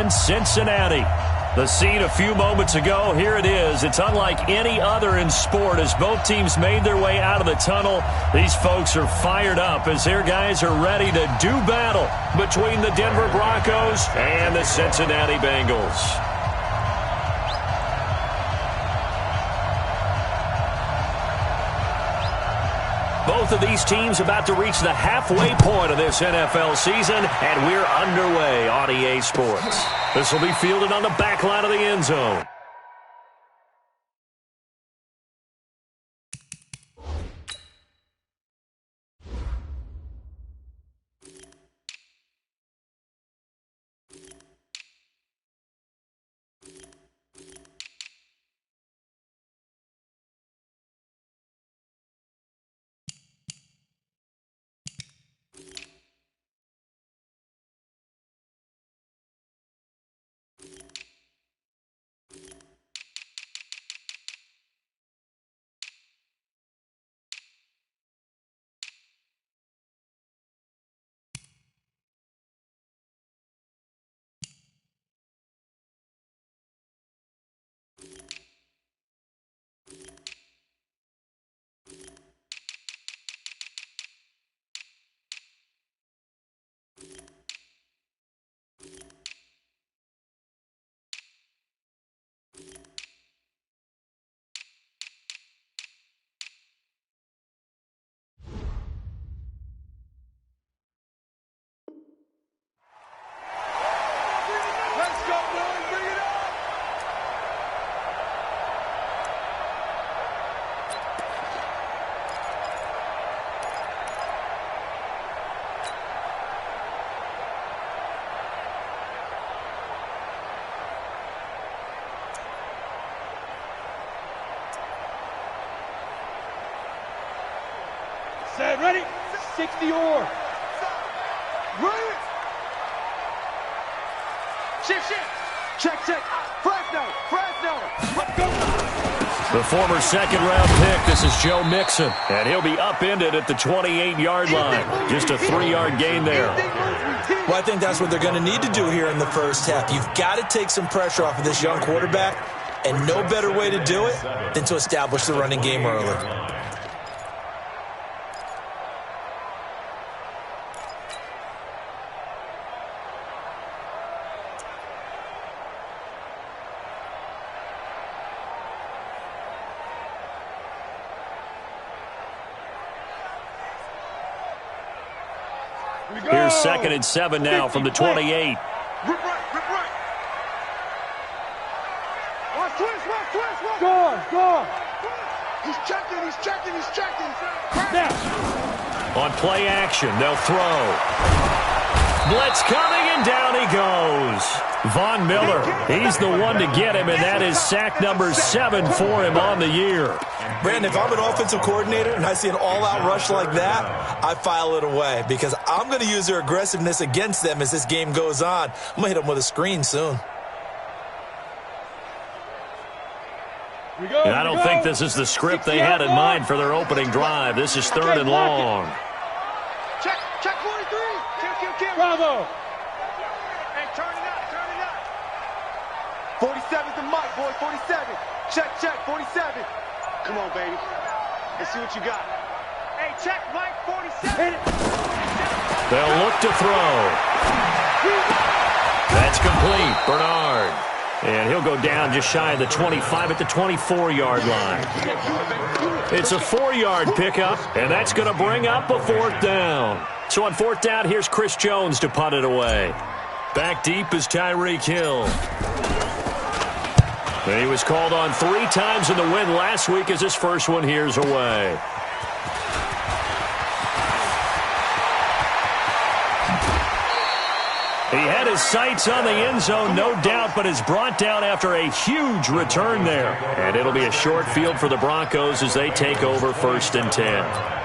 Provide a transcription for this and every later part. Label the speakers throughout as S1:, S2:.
S1: in Cincinnati. The scene a few moments ago, here it is. It's unlike any other in sport as both teams made their way out of the tunnel. These folks are fired up as their guys are ready to do battle between the Denver Broncos and the Cincinnati Bengals. Both of these teams about to reach the halfway point of this NFL season, and we're underway on EA Sports. This will be fielded on the back line of the end zone.
S2: Set, ready? 60 or. Ready? Shift. Check. Fresno. Let's go.
S1: The former second-round pick, this is Joe Mixon, and he'll be upended at the 28-yard line. Just a 3-yard gain there.
S3: Well, I think that's what they're going to need to do here in the first half. You've got to take some pressure off of this young quarterback, and no better way to do it than to establish the running game early.
S1: Here's 2nd and 7 now from the 28.
S2: Rip right. Watch, twist. He's checking.
S1: Now. On play action, they'll throw. Blitz coming, and down he goes. Von Miller, he's the one to get him, and that is sack number 7 for him on the year.
S3: Brandon, if I'm an offensive coordinator and I see an all-out rush like that, I file it away because I'm going to use their aggressiveness against them as this game goes on. I'm going to hit them with a screen soon.
S1: And I don't think this is the script they had in mind for their opening drive. This is 3rd and long.
S2: Check 43. Kill. Bravo. Hey, turn it up. 47's the mic, boy. 47. Check. 47. Come on, baby. Let's see what you got. Hey, check, Mike, 47.
S1: They'll look to throw. That's complete. Bernard. And he'll go down just shy of the 25 at the 24-yard line. It's a 4-yard pickup, and that's going to bring up a 4th down. So on 4th down, here's Chris Jones to punt it away. Back deep is Tyreek Hill. And he was called on 3 times in the win last week as his first one here's away. He had his sights on the end zone, no doubt, but is brought down after a huge return there. And it'll be a short field for the Broncos as they take over 1st and 10.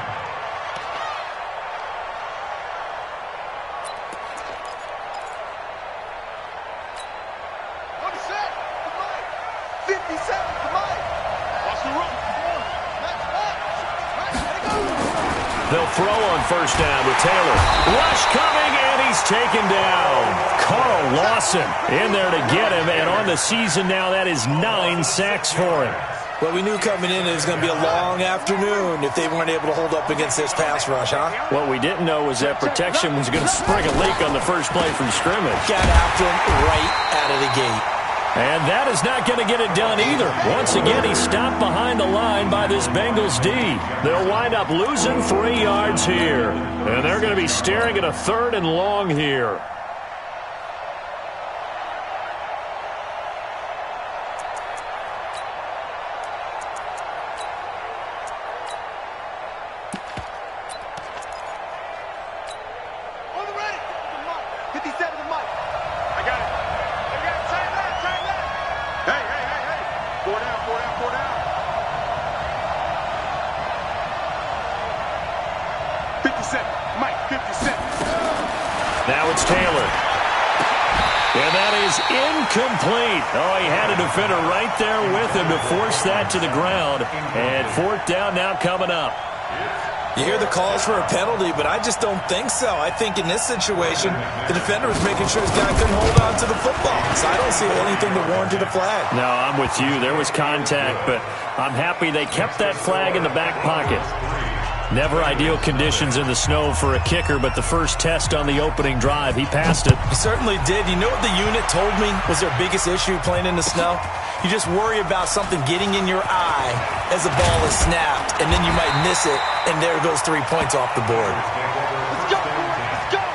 S1: They'll throw on 1st down with Taylor. Rush coming, and he's taken down. Carl Lawson in there to get him, and on the season now, that is 9 sacks for him.
S3: Well, we knew coming in it was going to be a long afternoon if they weren't able to hold up against this pass rush, huh?
S1: What we didn't know was that protection was going to spring a leak on the first play from scrimmage.
S3: Got after him right out of the gate.
S1: And that is not going to get it done either. Once again, he's stopped behind the line by this Bengals D. They'll wind up losing 3 yards here. And they're going to be staring at a 3rd and long here. Now it's Taylor. And that is incomplete. Oh, he had a defender right there with him to force that to the ground. And 4th down now coming up.
S3: You hear the calls for a penalty, but I just don't think so. I think in this situation, the defender was making sure his guy couldn't hold on to the football. So I don't see anything to warrant a flag.
S1: No, I'm with you. There was contact, but I'm happy they kept that flag in the back pocket. Never ideal conditions in the snow for a kicker, but the first test on the opening drive, he passed it.
S3: He certainly did. You know what the unit told me was their biggest issue playing in the snow? You just worry about something getting in your eye as the ball is snapped, and then you might miss it, and there goes 3 points off the board.
S2: Let's go! Let's go!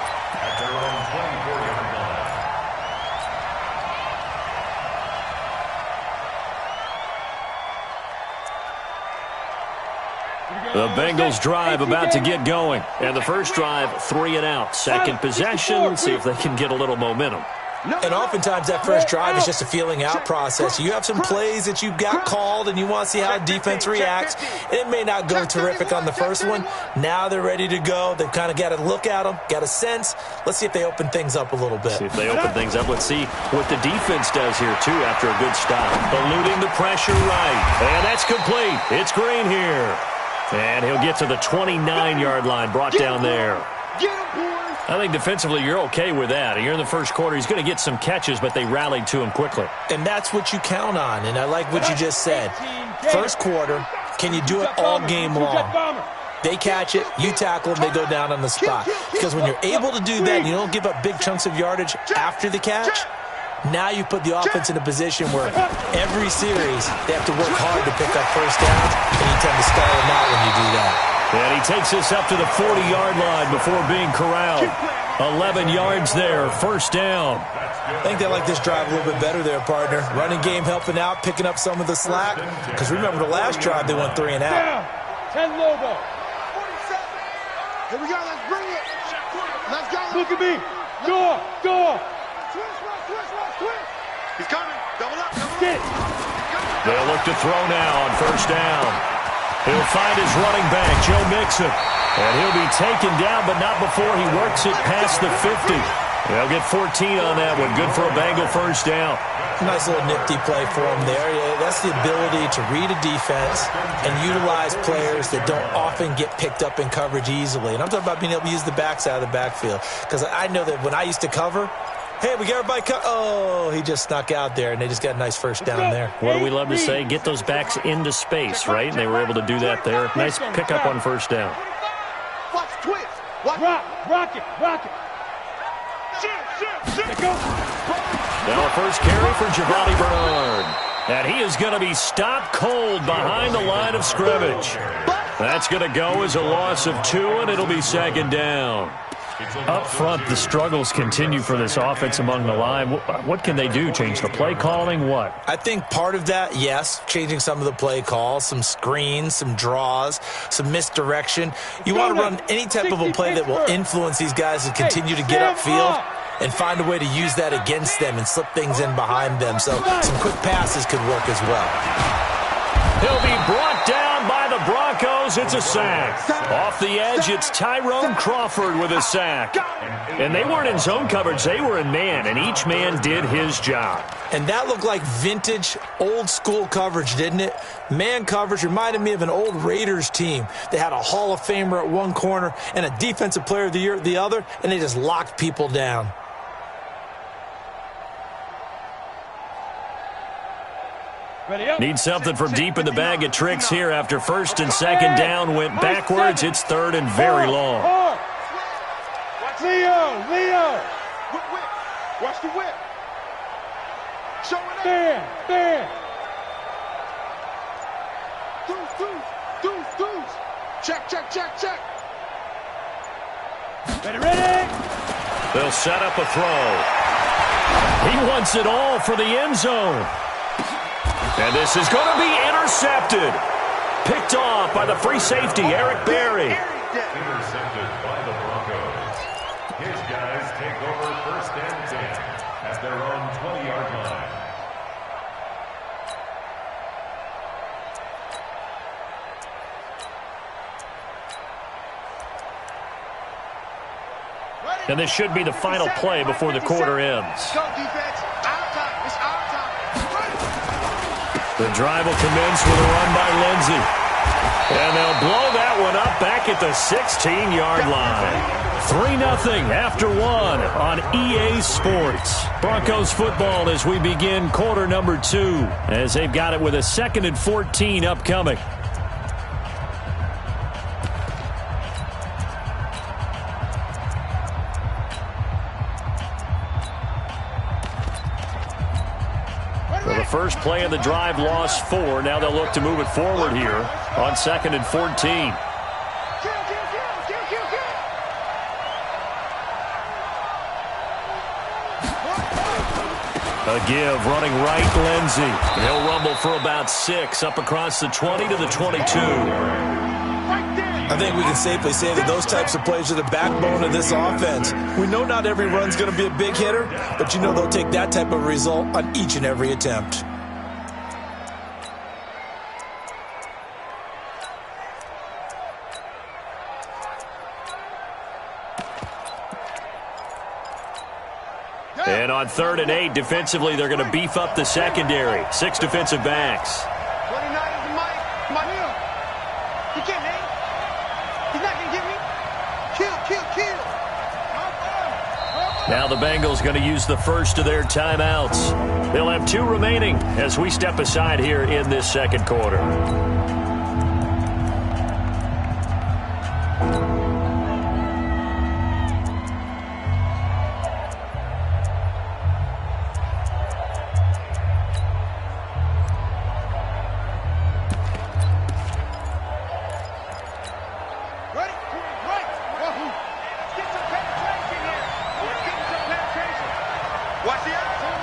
S1: The Bengals drive about to get going. And the first drive, 3 and out. Second possession, see if they can get a little momentum.
S3: And oftentimes that first drive is just a feeling out process. You have some plays that you've got called and you want to see how defense reacts. And it may not go terrific on the first one. Now they're ready to go. They've kind of got to look at them, got a sense. Let's see if they open things up a little bit.
S1: See if they open things up. Let's see what the defense does here, too, after a good stop. Eluding the pressure right. And that's complete. It's Green here. And he'll get to the 29-yard line, brought down there. I think defensively you're okay with that. You're in the first quarter. He's going to get some catches, but they rallied to him quickly.
S3: And that's what you count on, and I like what you just said. First quarter, can you do it all game long? They catch it, you tackle them, they go down on the spot. Because when you're able to do that and you don't give up big chunks of yardage after the catch, now you put the offense in a position where every series they have to work hard to pick up first downs, and you tend to stall them out when you do that.
S1: And he takes this up to the 40-yard line before being corralled. 11 yards there, first down.
S3: I think they like this drive a little bit better there, partner. Running game helping out, picking up some of the slack. Because remember the last drive, they went 3 and out.
S2: 10 Lobo. 47. Here we go, let's bring it. Let's go. Look at me. Door. Twist. He's coming. Double up.
S1: They'll look to throw now on first down. He'll find his running back, Joe Mixon. And he'll be taken down, but not before he works it past the 50. They'll get 14 on that one. Good for a Bengal first down.
S3: Nice little nifty play for him there. Yeah, that's the ability to read a defense and utilize players that don't often get picked up in coverage easily. And I'm talking about being able to use the backside of the backfield. Because I know that when I used to cover, hey, we got everybody oh, he just snuck out there, and they just got a nice first down there.
S1: What do we love to say? Get those backs into space, right? And they were able to do that there. Nice pickup on first down.
S2: Watch twist. Rock it.
S1: Now a first carry for Giovanni Bernard. And he is going to be stopped cold behind the line of scrimmage. That's going to go as a loss of 2, and it'll be second down. Up front, the struggles continue for this offense among the line. What can they do? Change the play calling? What?
S3: I think part of that, yes, changing some of the play calls, some screens, some draws, some misdirection. You want to run any type of a play that will influence these guys to continue to get upfield and find a way to use that against them and slip things in behind them. So some quick passes could work as well.
S1: He'll be brought down by the Broncos. It's a sack. Off the edge, it's Tyrone Crawford with a sack. And they weren't in zone coverage. They were in man, and each man did his job.
S3: And that looked like vintage, old-school coverage, didn't it? Man coverage reminded me of an old Raiders team. They had a Hall of Famer at one corner and a Defensive Player of the Year at the other, and they just locked people down.
S1: Need something from deep in the bag of tricks here after first and second down went backwards. It's third and very long.
S2: Leo. Whip. Watch the whip. Showing up. Bam. Deuce. Check. Ready.
S1: They'll set up a throw. He wants it all for the end zone. And this is going to be intercepted. Picked off by the free safety, Eric Berry.
S4: Intercepted by the Broncos. His guys take over first and 10 at their own 20-yard line.
S1: And this should be the final play before the quarter ends.
S2: Go defense. Our time. It's our time.
S1: The drive will commence with a run by Lindsey. And they'll blow that one up back at the 16-yard line. 3-0 after one on EA Sports. Broncos football as we begin quarter number 2, as they've got it with a 2nd and 14 upcoming. Well, the first play of the drive lost 4. Now they'll look to move it forward here on 2nd and 14. A give, running right, Lindsey. He'll rumble for about 6, up across the 20 to the 22.
S3: I think we can safely say that those types of plays are the backbone of this offense. We know not every run's going to be a big hitter, but you know they'll take that type of result on each and every attempt.
S1: And on 3rd and 8, defensively, they're going to beef up the secondary. 6 defensive backs.
S2: 29 is the mic. Come on, Hill. He can't hang. He's not going to get me. Kill.
S1: Now the Bengals going to use the first of their timeouts. They'll have 2 remaining as we step aside here in this second quarter.
S2: Watch the action.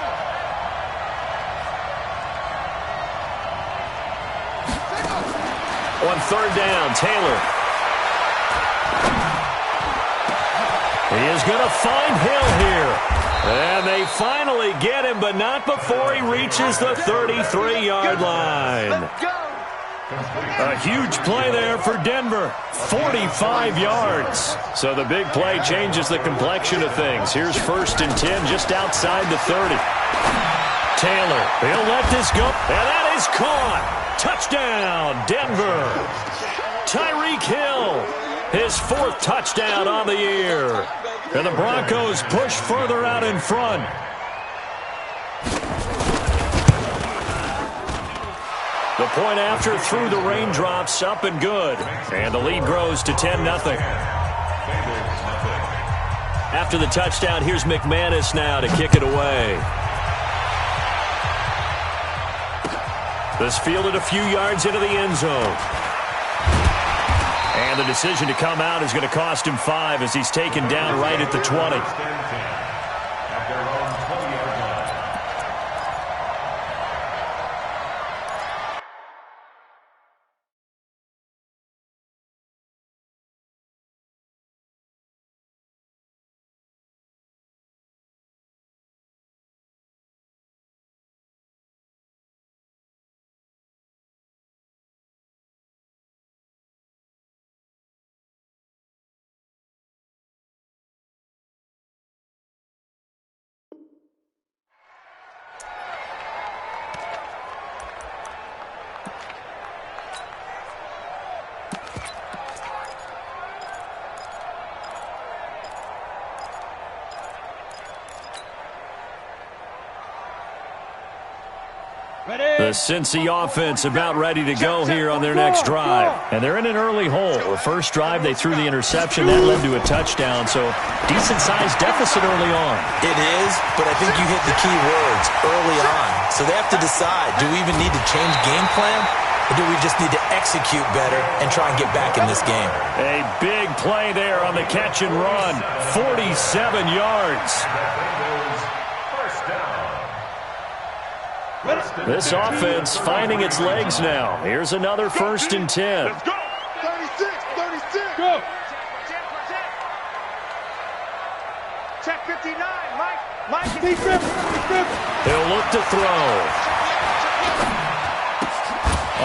S1: On 3rd down, Taylor. He is going to find Hill here. And they finally get him, but not before he reaches the 33-yard line.
S2: Let's go.
S1: A huge play there for Denver. 45 yards. So the big play changes the complexion of things. Here's 1st and 10 just outside the 30. Taylor, he'll let this go. And that is caught. Touchdown, Denver. Tyreek Hill, his 4th touchdown on the year. And the Broncos push further out in front. The point after through the raindrops, up and good. And the lead grows to 10-0. After the touchdown, here's McManus now to kick it away. This fielded a few yards into the end zone. And the decision to come out is going to cost him 5 as he's taken down right at the 20. The Cincy offense about ready to go here on their next drive. And they're in an early hole. The first drive, they threw the interception. That led to a touchdown, so decent-sized deficit early on.
S3: It is, but I think you hit the key words, early on. So they have to decide, do we even need to change game plan, or do we just need to execute better and try and get back in this game?
S1: A big play there on the catch and run. 47 yards. This offense finding its legs now. Here's another 1st and 10.
S2: Let's go. 36, 36. Go. Check 59, Mike.
S1: He'll look to throw.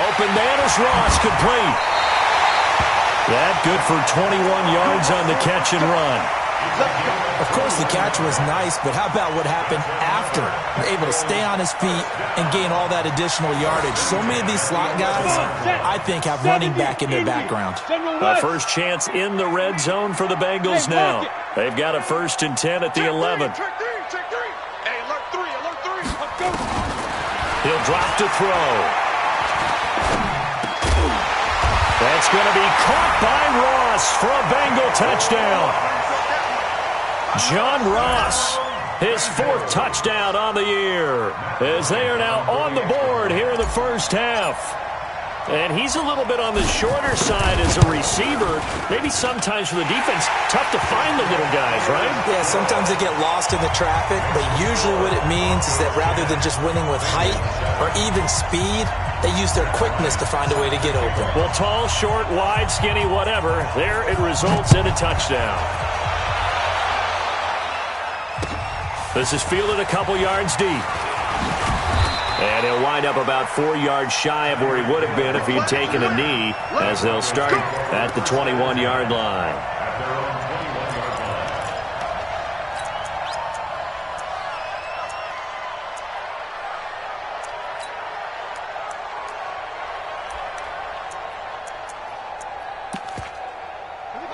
S1: Open man is Ross, complete. That good for 21 yards on the catch and run.
S3: Of course, the catch was nice, but how about what happened after? You're able to stay on his feet and gain all that additional yardage. So many of these slot guys, I think, have running back in their background.
S1: A first chance in the red zone for the Bengals now. They've got a 1st and 10 at the 11.
S2: Check three. Hey, alert three. Let's go.
S1: He'll drop to throw. That's going to be caught by Ross for a Bengal touchdown. John Ross, his 4th touchdown on the year, as they are now on the board here in the first half. And he's a little bit on the shorter side as a receiver. Maybe sometimes for the defense, tough to find the little guys, right?
S3: Yeah, sometimes they get lost in the traffic, but usually what it means is that rather than just winning with height or even speed, they use their quickness to find a way to get open.
S1: Well, tall, short, wide, skinny, whatever, there it results in a touchdown. This is fielded a couple yards deep. And he'll wind up about 4 yards shy of where he would have been if he'd taken a knee, as they'll start at the 21-yard line.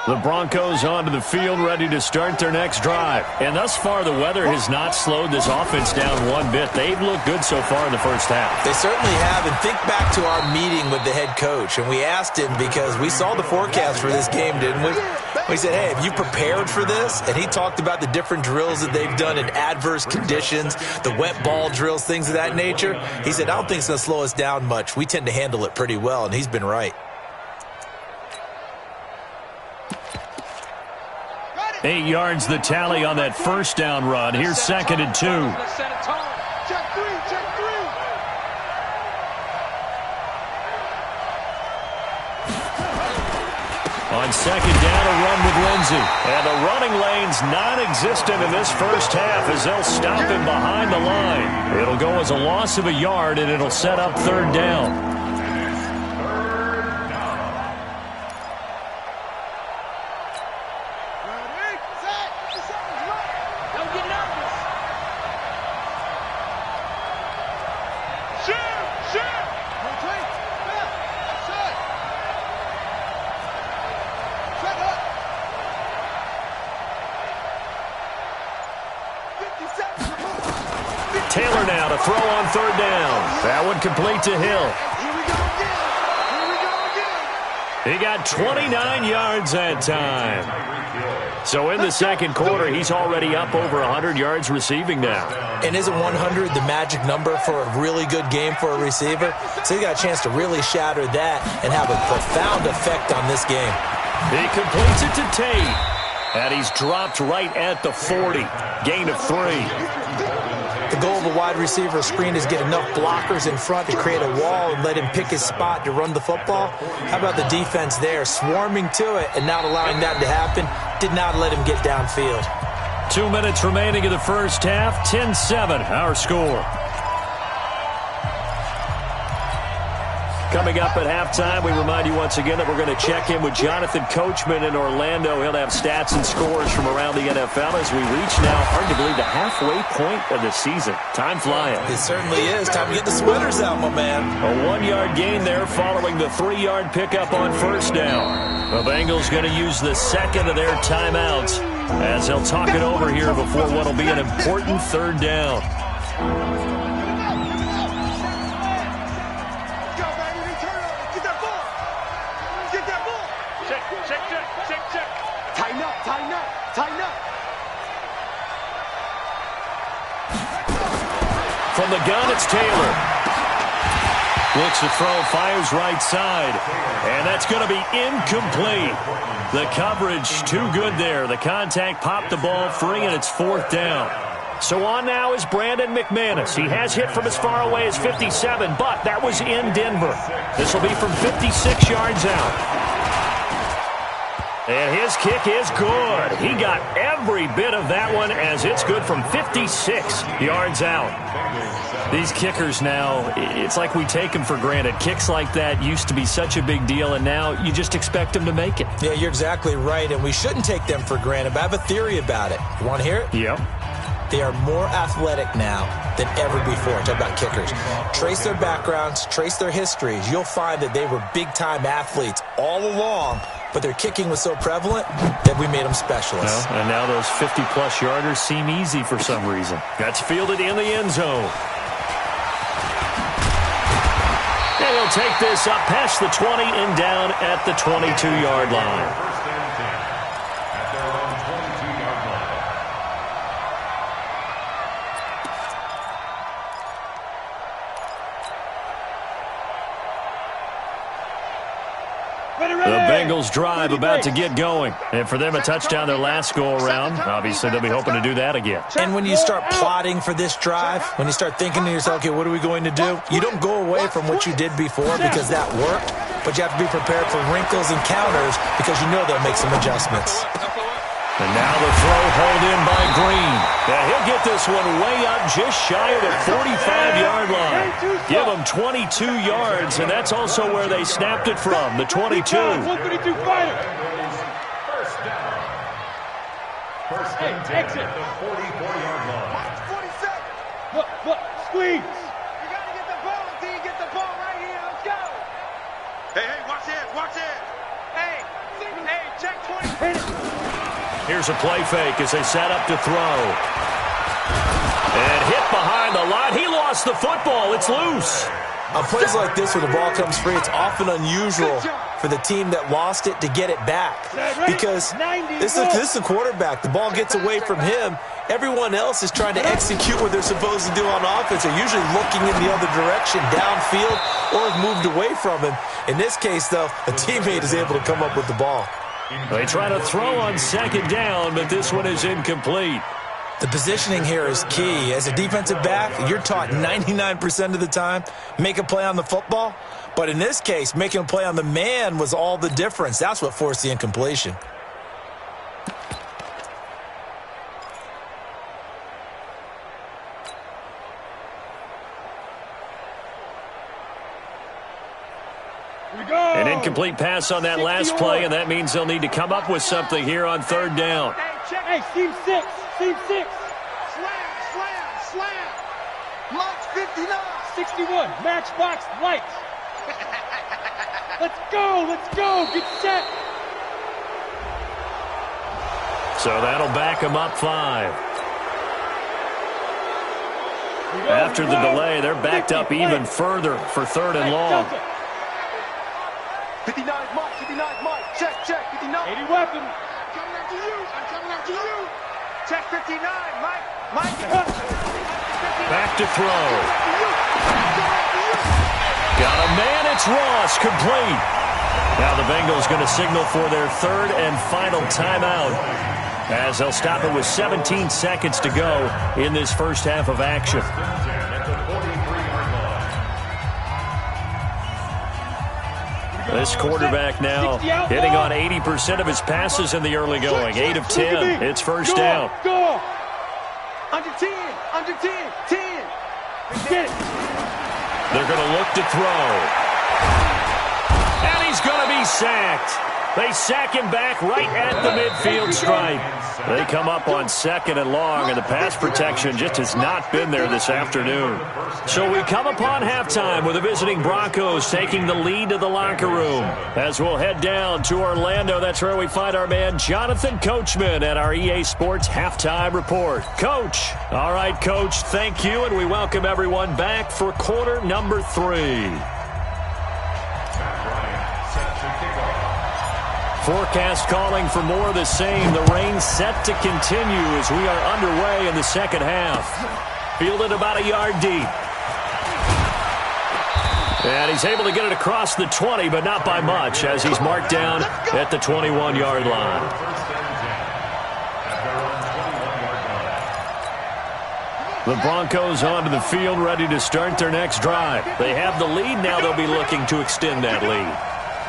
S1: The Broncos onto the field, ready to start their next drive. And thus far, the weather has not slowed this offense down one bit. They've looked good so far in the first half.
S3: They certainly have. And think back to our meeting with the head coach. And we asked him, because we saw the forecast for this game, didn't we? We said, hey, have you prepared for this? And he talked about the different drills that they've done in adverse conditions, the wet ball drills, things of that nature. He said, I don't think it's going to slow us down much. We tend to handle it pretty well, and he's been right.
S1: 8 yards the tally on that first down run. Here's 2nd and 2.
S2: Check three.
S1: On 2nd down, a run with Lindsey. And the running lane's non-existent in this first half as they'll stop him behind the line. It'll go as a loss of a yard, and it'll set up 3rd down. Taylor now to throw on 3rd down. That one complete to Hill. He got 29 yards that time. So in the second quarter, he's already up over 100 yards receiving now.
S3: And isn't 100 the magic number for a really good game for a receiver? So he got a chance to really shatter that and have a profound effect on this game.
S1: He completes it to Tate. And he's dropped right at the 40. Gain of 3.
S3: The goal of a wide receiver screen is get enough blockers in front to create a wall and let him pick his spot to run the football. How about the defense there, swarming to it and not allowing that to happen? Did not let him get downfield.
S1: 2 minutes remaining in the first half. 10-7, our score. Coming up at halftime, we remind you once again that we're going to check in with Jonathan Coachman in Orlando. He'll have stats and scores from around the NFL as we reach now, hard to believe, the halfway point of the season. Time flying.
S3: It certainly is. Time to get the sweaters out, my man.
S1: A 1-yard gain there following the 3-yard pickup on first down. The Bengals going to use the second of their timeouts as they'll talk it over here before what will be an important 3rd down. From the gun, it's Taylor. Looks to throw, fires right side. And that's going to be incomplete. The coverage too good there. The contact popped the ball free, and it's 4th down. So on now is Brandon McManus. He has hit from as far away as 57, but that was in Denver. This will be from 56 yards out. And his kick is good. He got every bit of that one as it's good from 56 yards out. These kickers now, it's like we take them for granted. Kicks like that used to be such a big deal, and now you just expect them to make it.
S3: Yeah, you're exactly right, and we shouldn't take them for granted, but I have a theory about it. You want to hear it?
S1: Yep.
S3: They are more athletic now than ever before. Talk about kickers. Trace their backgrounds, trace their histories. You'll find that they were big-time athletes all along, but their kicking was so prevalent that we made them specialists.
S1: Well, and now those 50-plus yarders seem easy for some reason. That's fielded in the end zone. And he'll take this up past the 20 and down at the 22-yard line.
S4: First and 10 at their own 22-yard line.
S1: The Bengals drive about to get going. And for them, a touchdown their last go-around. Obviously, they'll be hoping to do that again.
S3: And when you start plotting for this drive, when you start thinking to yourself, okay, what are we going to do? You don't go away from what you did before because that worked, but you have to be prepared for wrinkles and counters because you know they'll make some adjustments.
S1: And now the throw hauled in by Green. Now he'll get this one way up just shy of the 45-yard line. Give him 22 yards, and that's also where they snapped it from, the 22.
S4: First down. First and 10 at the 44-yard line.
S2: 47. Look, squeeze. You got to get the ball, D. Get the ball right here. Let's go. Hey, watch it. Hey, check 20.
S1: Here's a play fake as they set up to throw. And hit behind the line. He lost the football. It's loose.
S3: On plays like this where the ball comes free, it's often unusual for the team that lost it to get it back. Because this is the quarterback. The ball gets away from him. Everyone else is trying to execute what they're supposed to do on offense. They're usually looking in the other direction, downfield, or have moved away from him. In this case, though, a teammate is able to come up with the ball.
S1: They try to throw on second down, but this one is incomplete.
S3: The positioning here is key. As a defensive back, you're taught 99% of the time, make a play on the football. But in this case, making a play on the man was all the difference. That's what forced the incompletion.
S1: An incomplete pass on that last play, and that means they'll need to come up with something here on third down.
S2: Hey, seam six. Slam. March 59. 61, matchbox lights. Let's go. Get set.
S1: So that'll back them up 5. After the delay, they're backed up even further for third and long.
S2: 59 Mike. Check. 59. 80 weapon. I'm coming after you. Check 59, Mike.
S1: Back to throw. Got a man. It's Ross. Complete. Now the Bengals going to signal for their third and final timeout as they'll stop it with 17 seconds to go in this first half of action. This quarterback now hitting on 80% of his passes in the early going. 8 of 10. It's first down.
S2: Go. Under 10. 10. Get it.
S1: They're going to look to throw. And he's going to be sacked. They sack him back right at the midfield stripe. They come up on second and long, and the pass protection just has not been there this afternoon. So we come upon halftime with the visiting Broncos taking the lead to the locker room. As we'll head down to Orlando, that's where we find our man Jonathan Coachman at our EA Sports Halftime Report. Coach. All right, Coach, thank you, and we welcome everyone back for quarter number 3. Forecast calling for more of the same. The rain set to continue as we are underway in the second half. Fielded about a yard deep. And he's able to get it across the 20, but not by much, as he's marked down at the 21-yard line. The Broncos onto the field, ready to start their next drive. They have the lead. Now they'll be looking to extend that lead.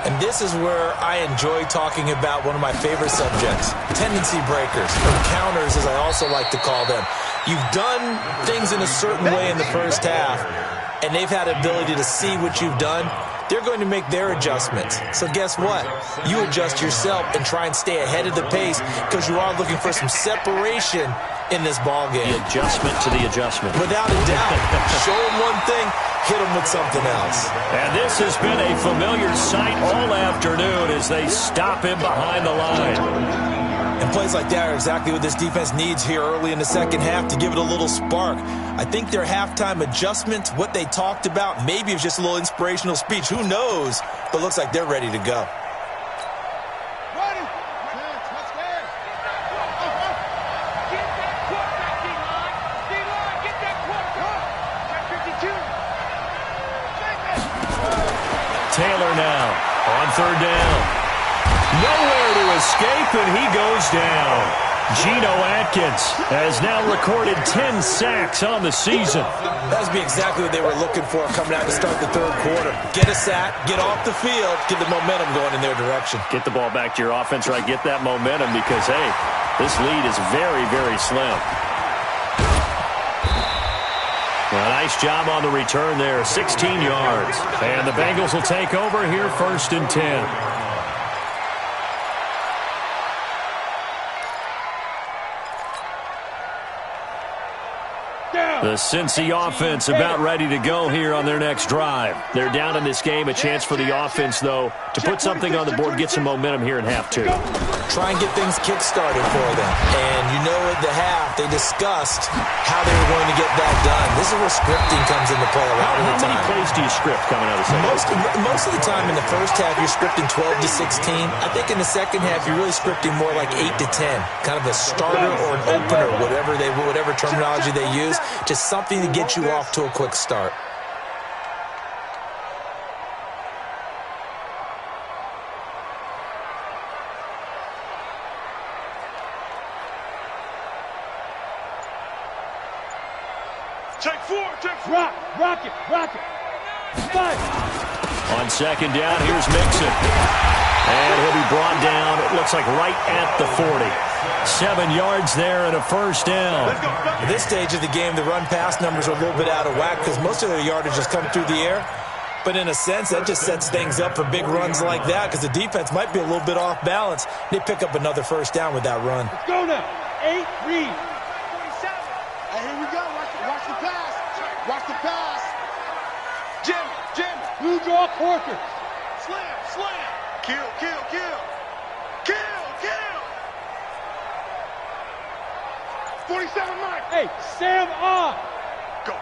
S3: And this is where I enjoy talking about one of my favorite subjects, tendency breakers, or counters, as I also like to call them. You've done things in a certain way in the first half, and they've had the ability to see what you've done. They're going to make their adjustments. So guess what? You adjust yourself and try and stay ahead of the pace because you are looking for some separation in this ball game.
S1: The adjustment to the adjustment.
S3: Without a doubt. Show them one thing, hit them with something else.
S1: And this has been a familiar sight all afternoon as they stop him behind the line.
S3: And plays like that are exactly what this defense needs here early in the second half to give it a little spark. I think their halftime adjustments, what they talked about, maybe it's just a little inspirational speech. Who knows? But looks like they're ready to go.
S1: Taylor now on third down. Nowhere to escape, and he goes down. Geno Atkins has now recorded 10 sacks on the season.
S3: That would be exactly what they were looking for coming out to start the third quarter. Get a sack, get off the field, get the momentum going in their direction.
S1: Get the ball back to your offense, right? Get that momentum because, hey, this lead is very, very slim. Well, nice job on the return there, 16 yards. And the Bengals will take over here, 1st and 10. The Cincy offense about ready to go here on their next drive. They're down in this game. A chance for the offense, though, to put something on the board, get some momentum here in half two.
S3: Try and get things kick-started for them. And you know at the half, they discussed how they were going to get that done. This is where scripting comes into play a lot of the time.
S1: How many plays do you script coming out of the second half?
S3: Most of the time in the first half, you're scripting 12 to 16. I think in the second half, you're really scripting more like 8 to 10. Kind of a starter or an opener, whatever terminology they use. Just something to get you off to a quick start.
S2: Take 4, rock it. Fight.
S1: On second down, here's Mixon. And he'll be brought down, it looks like right at the 40. 7 yards there and a first down.
S3: At this stage of the game, the run-pass numbers are a little bit out of whack because most of their yardage has come through the air. But in a sense, that just sets things up for big runs like that because the defense might be a little bit off balance. They pick up another first down with that run.
S2: Let's go now. 8, read. 47. Hey, here we go. Watch the pass. Watch the pass. Jim. Blue draw quarter. Slam. Kill. 47, Mike. Hey, Sam on. Go.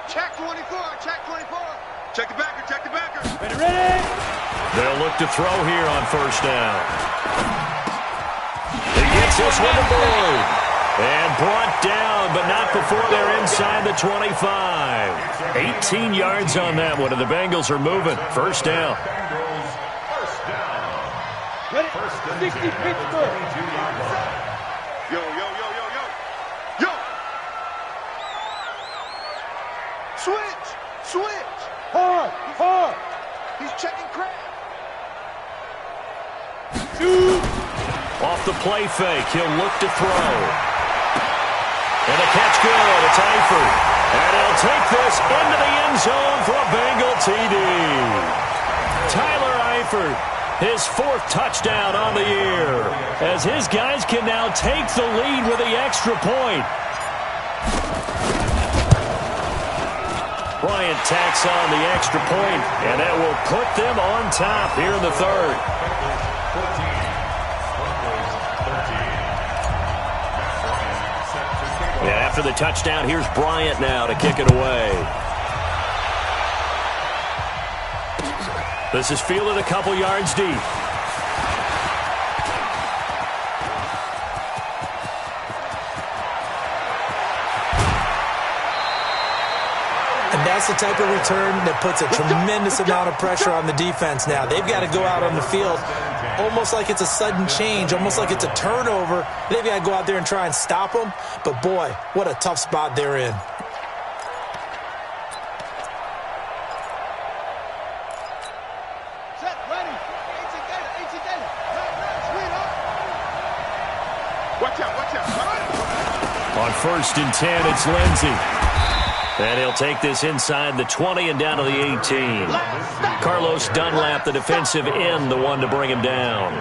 S2: Check 24. Check the backer. Ready.
S1: They'll look to throw here on first down. He gets this one to Boyd. And brought down, but not before they're inside the 25. 18 yards on that one, and the Bengals are moving. First down.
S2: Ready. 60 Pittsburgh. Yo. Switch. Hard. He's checking Crab. Shoot.
S1: Off the play fake, he'll look to throw. And the catch good, it's Eifert. And he'll take this into the end zone for a Bengal TD. Tyler Eifert, his 4th touchdown on the year, as his guys can now take the lead with the extra point. Bryant tacks on the extra point, and that will put them on top here in the third. Yeah, after the touchdown, here's Bryant now to kick it away. This is fielded a couple yards deep.
S3: That's the type of return that puts a tremendous amount of pressure on the defense now. They've got to go out on the field almost like it's a sudden change, almost like it's a turnover. They've got to go out there and try and stop them. But, boy, what a tough spot they're in.
S1: On 1st and 10, it's Lindsey. And he'll take this inside the 20 and down to the 18. Carlos Dunlap, the defensive end, the one to bring him down.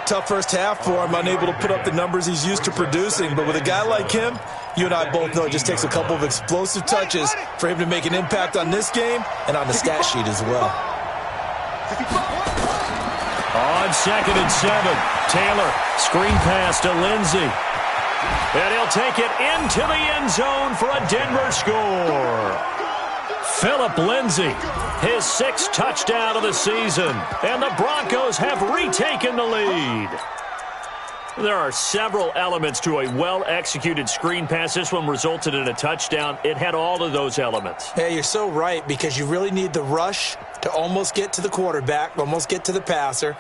S3: Tough first half for him, unable to put up the numbers he's used to producing. But with a guy like him, you and I both know it just takes a couple of explosive touches for him to make an impact on this game and on the stat sheet as well.
S1: On 2nd and 7, Taylor, screen pass to Lindsey. And he'll take it into the end zone for a Denver score. Phillip Lindsey, his 6th touchdown of the season. And the Broncos have retaken the lead. There are several elements to a well-executed screen pass. This one resulted in a touchdown. It had all of those elements.
S3: Yeah, you're so right, because you really need the rush to almost get to the quarterback, almost get to the passer.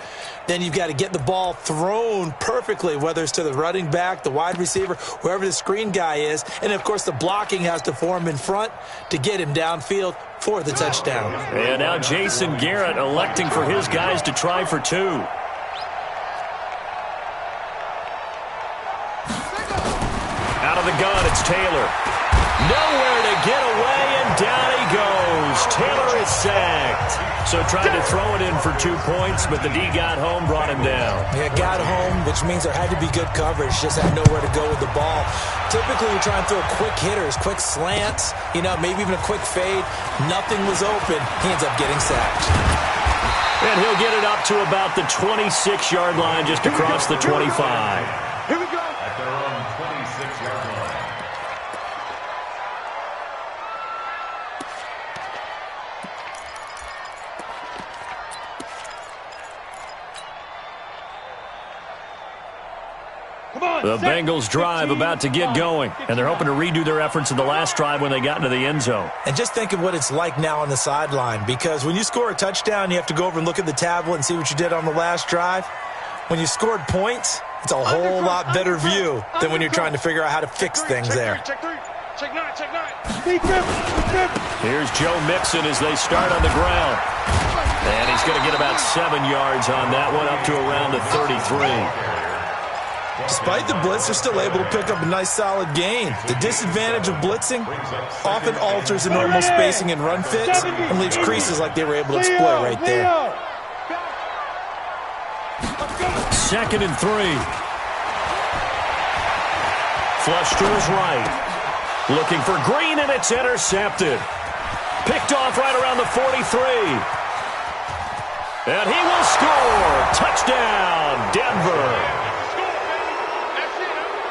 S3: Then you've got to get the ball thrown perfectly, whether it's to the running back, the wide receiver, whoever the screen guy is. And, of course, the blocking has to form in front to get him downfield for the touchdown.
S1: And now Jason Garrett electing for his guys to try for 2. Out of the gun, it's Taylor. Nowhere to get away, and down he goes. Taylor is sacked. So tried to throw it in for 2 points, but the D got home, brought him down.
S3: Yeah, got home, which means there had to be good coverage. Just had nowhere to go with the ball. Typically, you try and throw quick hitters, quick slants, maybe even a quick fade. Nothing was open. He ends up getting sacked.
S1: And he'll get it up to about the 26-yard line, just across the 25.
S2: Here we go.
S4: At their own 26-yard line.
S1: The Bengals drive about to get going, and they're hoping to redo their efforts in the last drive when they got into the end zone.
S3: And just think of what it's like now on the sideline, because when you score a touchdown, you have to go over and look at the tablet and see what you did on the last drive. When you scored points, it's a whole lot better view than when you're trying to figure out how to fix things there.
S2: Check 3. Check 9. Check 9.
S1: Here's Joe Mixon as they start on the ground. And he's going to get about 7 yards on that one, up to around the 33.
S3: Despite the blitz, they're still able to pick up a nice, solid gain. The disadvantage of blitzing often alters the normal spacing and run fits and leaves creases like they were able to exploit right there.
S1: 2nd and 3. Flush to his right. Looking for Green, and it's intercepted. Picked off right around the 43. And he will score. Touchdown, Denver.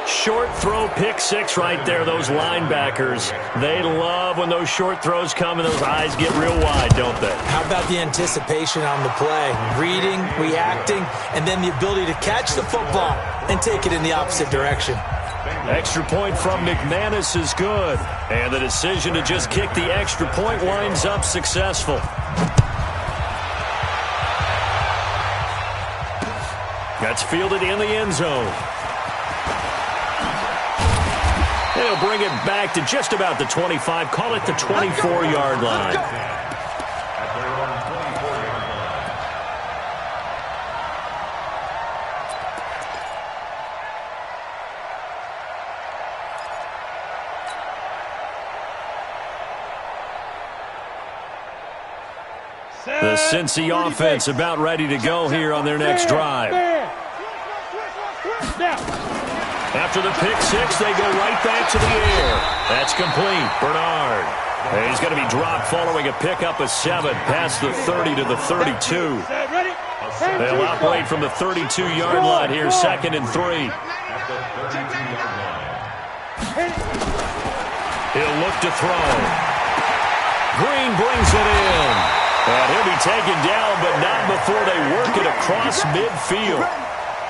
S1: Short throw, pick 6 right there. Those linebackers, they love when those short throws come and those eyes get real wide, don't they?
S3: How about the anticipation on the play? Reading, reacting, and then the ability to catch the football and take it in the opposite direction.
S1: Extra point from McManus is good. And the decision to just kick the extra point winds up successful. That's fielded in the end zone. They'll bring it back to just about the 25. Call it the 24-yard line.
S4: At their own 24-yard line.
S1: The Cincy offense about ready to go here on their next drive. After the pick 6, they go right back to the air. That's complete. Bernard. And he's going to be dropped following a pickup of 7 past the 30 to the 32. They'll operate from the 32-yard line here, 2nd and 3.
S4: At the 32-yard line.
S1: He'll look to throw. Green brings it in. And he'll be taken down, but not before they work it across midfield.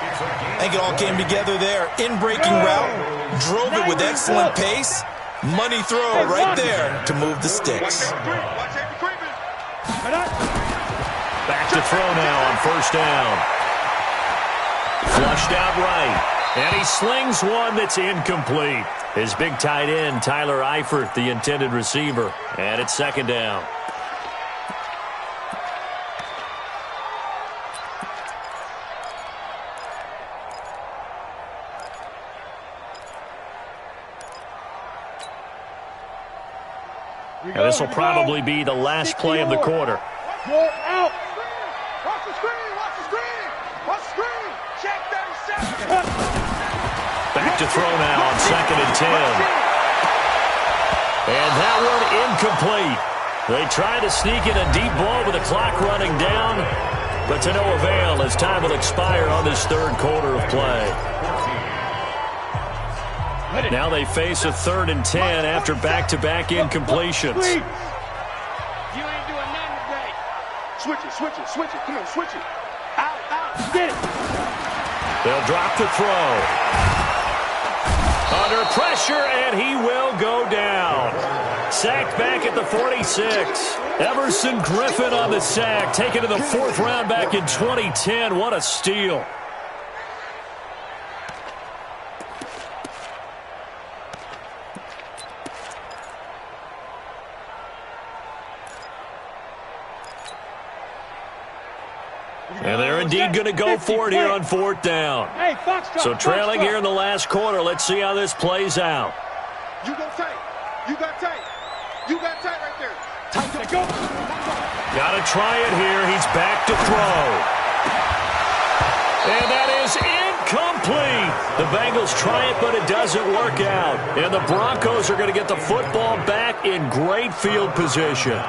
S3: I think it all came together there. In-breaking route, drove it with excellent pace, Money throw right there to move the sticks.
S1: Back to throw now on first down. Flushed out right. And he slings one that's incomplete. His big tight end, Tyler Eifert, the intended receiver. And it's second down. And this will probably be the last play of the quarter.
S2: Out. Watch the screen. Watch the screen. Watch the screen. Check 37.
S1: Back to throw now on second and 10. And that one incomplete. They try to sneak in a deep ball with the clock running down, but to no avail as time will expire on this third quarter of play. Now they face a 3rd and 10 after back-to-back incompletions.
S2: You ain't doing nothing today. Switch it, switch it, switch it. Come on, switch it. Out, out. Get it.
S1: They'll drop the throw. Under pressure, and he will go down. Sacked back at the 46. Everson Griffin on the sack, taken to the 4th round back in 2010. What a steal. And they're indeed going to go for it here on 4th down. So trailing here in the last quarter. Let's see how this plays out.
S2: You go tight. You got tight. You got tight right there. Tight to go.
S1: Got to try it here. He's back to throw. And that is incomplete. The Bengals try it, but it doesn't work out. And the Broncos are going to get the football back in great field position.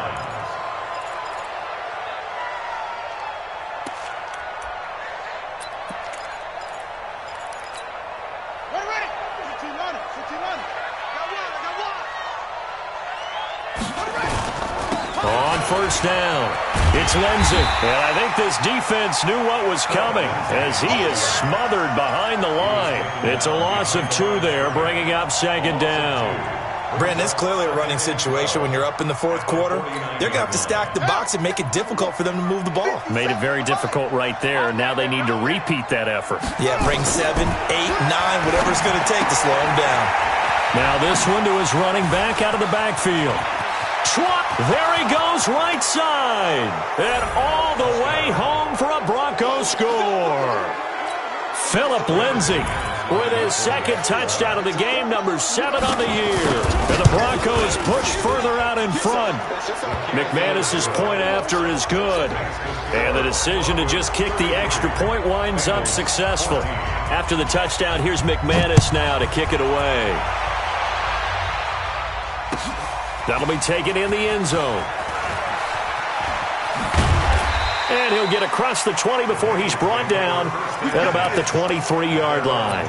S1: On first down, it's Lindsey. And I think this defense knew what was coming as he is smothered behind the line. It's a loss of 2 there, bringing up second down.
S3: Brandon, it's clearly a running situation when you're up in the 4th quarter. They're going to have to stack the box and make it difficult for them to move the ball.
S1: Made it very difficult right there. Now they need to repeat that effort.
S3: Yeah, bring 7, 8, 9, whatever it's going to take to slow them down.
S1: Now this one to his running back out of the backfield. There he goes right side. And all the way home for a Broncos score. Phillip Lindsay with his 2nd touchdown of the game, number 7 on the year. And the Broncos push further out in front. McManus's point after is good. And the decision to just kick the extra point winds up successful. After the touchdown, here's McManus now to kick it away. That'll be taken in the end zone. And he'll get across the 20 before he's brought down at about the 23-yard line.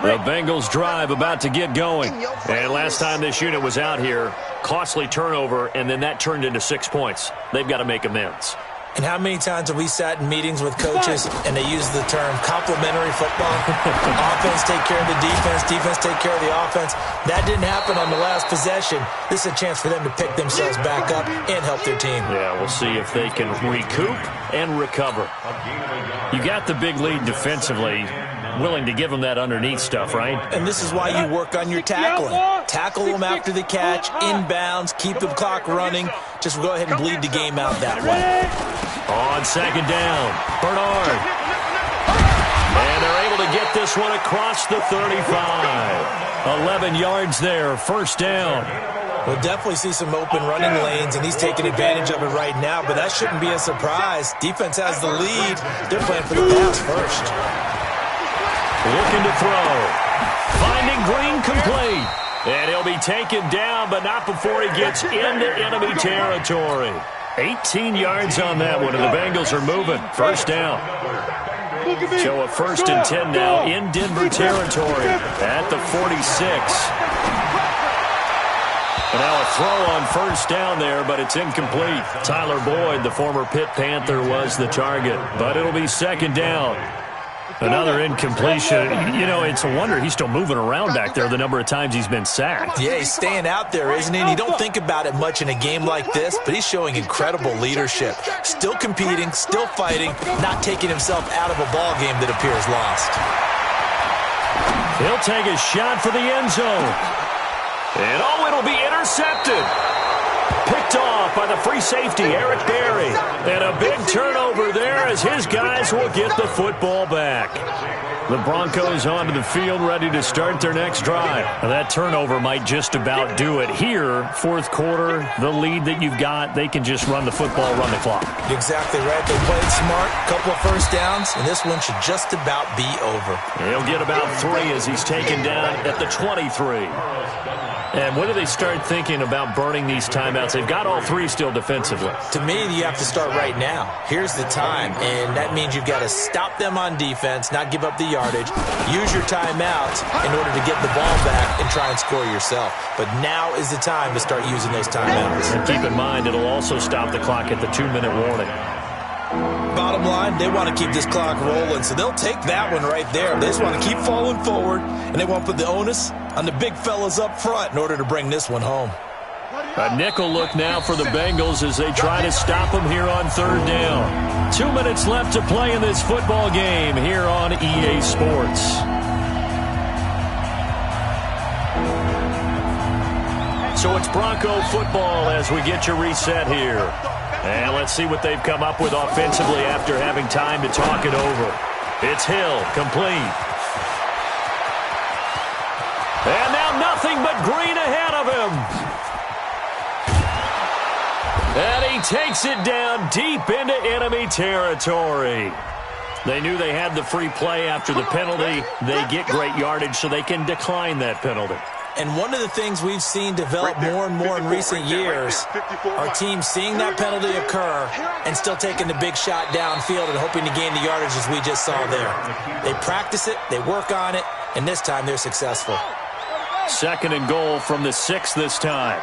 S1: The Bengals drive about to get going. And last time this unit was out here, costly turnover, and then that turned into 6 points. They've got to make amends.
S3: And how many times have we sat in meetings with coaches and they use the term complementary football? Offense take care of the defense, defense take care of the offense. That didn't happen on the last possession. This is a chance for them to pick themselves back up and help their team.
S1: Yeah, we'll see if they can recoup and recover. You got the big lead defensively. Willing to give them that underneath stuff, right?
S3: And this is why you work on your tackling. Tackle them after the catch, inbounds, keep the clock running. Just go ahead and bleed the game out that way.
S1: On second down, Bernard. And they're able to get this one across the 35. 11 yards there, first down.
S3: We'll definitely see some open running lanes, and he's taking advantage of it right now, but that shouldn't be a surprise. Defense has the lead. They're playing for the pass first.
S1: Looking to throw. Finding Green complete. And he'll be taken down, but not before he gets into enemy territory. 18 yards on that one, and the Bengals are moving. First down. So a 1st and 10 now in Denver territory at the 46. And now a throw on first down there, but it's incomplete. Tyler Boyd, the former Pitt Panther, was the target, but it'll be second down. Another incompletion. You know, it's a wonder he's still moving around back there the number of times he's been sacked.
S3: Yeah, he's staying out there, isn't he? And you don't think about it much in a game like this, but he's showing incredible leadership. Still competing, still fighting, not taking himself out of a ball game that appears lost.
S1: He'll take a shot for the end zone. And, it'll be intercepted. Picked off by the free safety, Eric Berry. And a big turnover there as his guys will get the football back. The Broncos onto the field ready to start their next drive. Now, that turnover might just about do it. Here, fourth quarter, the lead that you've got, they can just run the football, run the clock.
S3: Exactly right. They played smart, couple of first downs, and this one should just about be over.
S1: He'll get about 3 as he's taken down at the 23. And when do they start thinking about burning these timeouts? They've got all 3 still defensively.
S3: To me, you have to start right now. Here's the time, and that means you've got to stop them on defense, not give up the yardage, use your timeouts in order to get the ball back and try and score yourself. But now is the time to start using those timeouts.
S1: And keep in mind, it'll also stop the clock at the 2-minute warning.
S3: Bottom line, they want to keep this clock rolling, so they'll take that one right there. They just want to keep falling forward, and they want to put the onus on the big fellas up front in order to bring this one home.
S1: A nickel look now for the Bengals as they try to stop them here on third down. 2 minutes left to play in this football game here on EA Sports. So it's Bronco football as we get your reset here. And let's see what they've come up with offensively after having time to talk it over. It's Hill, complete. And now nothing but green ahead of him. And he takes it down deep into enemy territory. They knew they had the free play after the penalty. They get great yardage so they can decline that penalty.
S3: And one of the things we've seen develop more and more in recent years are teams seeing that penalty occur and still taking the big shot downfield and hoping to gain the yardage as we just saw there. They practice it, they work on it, and this time they're successful.
S1: Second and goal from the 6 this time.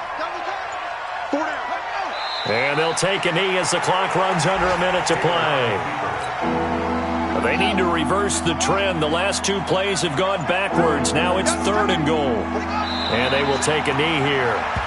S1: And they'll take a knee as the clock runs under a minute to play. They need to reverse the trend. The last 2 plays have gone backwards. Now it's third and goal. And they will take a knee here.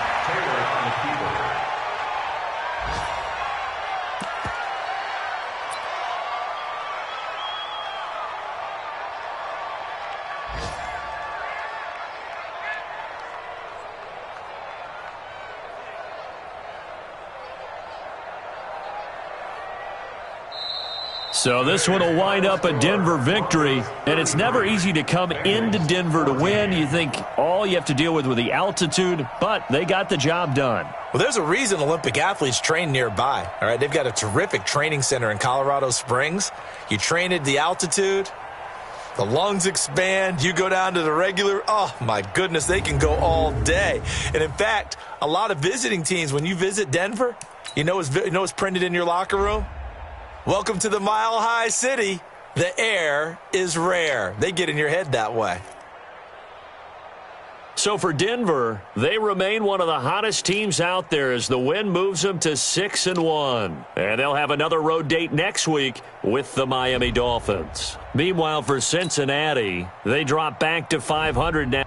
S1: So this one will wind up a Denver victory, and it's never easy to come into Denver to win. You think all you have to deal with the altitude, but they got the job done.
S3: Well, there's a reason Olympic athletes train nearby. All right, they've got a terrific training center in Colorado Springs. You train at the altitude, the lungs expand, you go down to the regular, oh my goodness, they can go all day. And in fact, a lot of visiting teams, when you visit Denver, you know what's printed in your locker room? Welcome to the Mile High City. The air is rare. They get in your head that way.
S1: So for Denver, they remain one of the hottest teams out there as the win moves them to 6-1. And they'll have another road date next week with the Miami Dolphins. Meanwhile, for Cincinnati, they drop back to 500 now.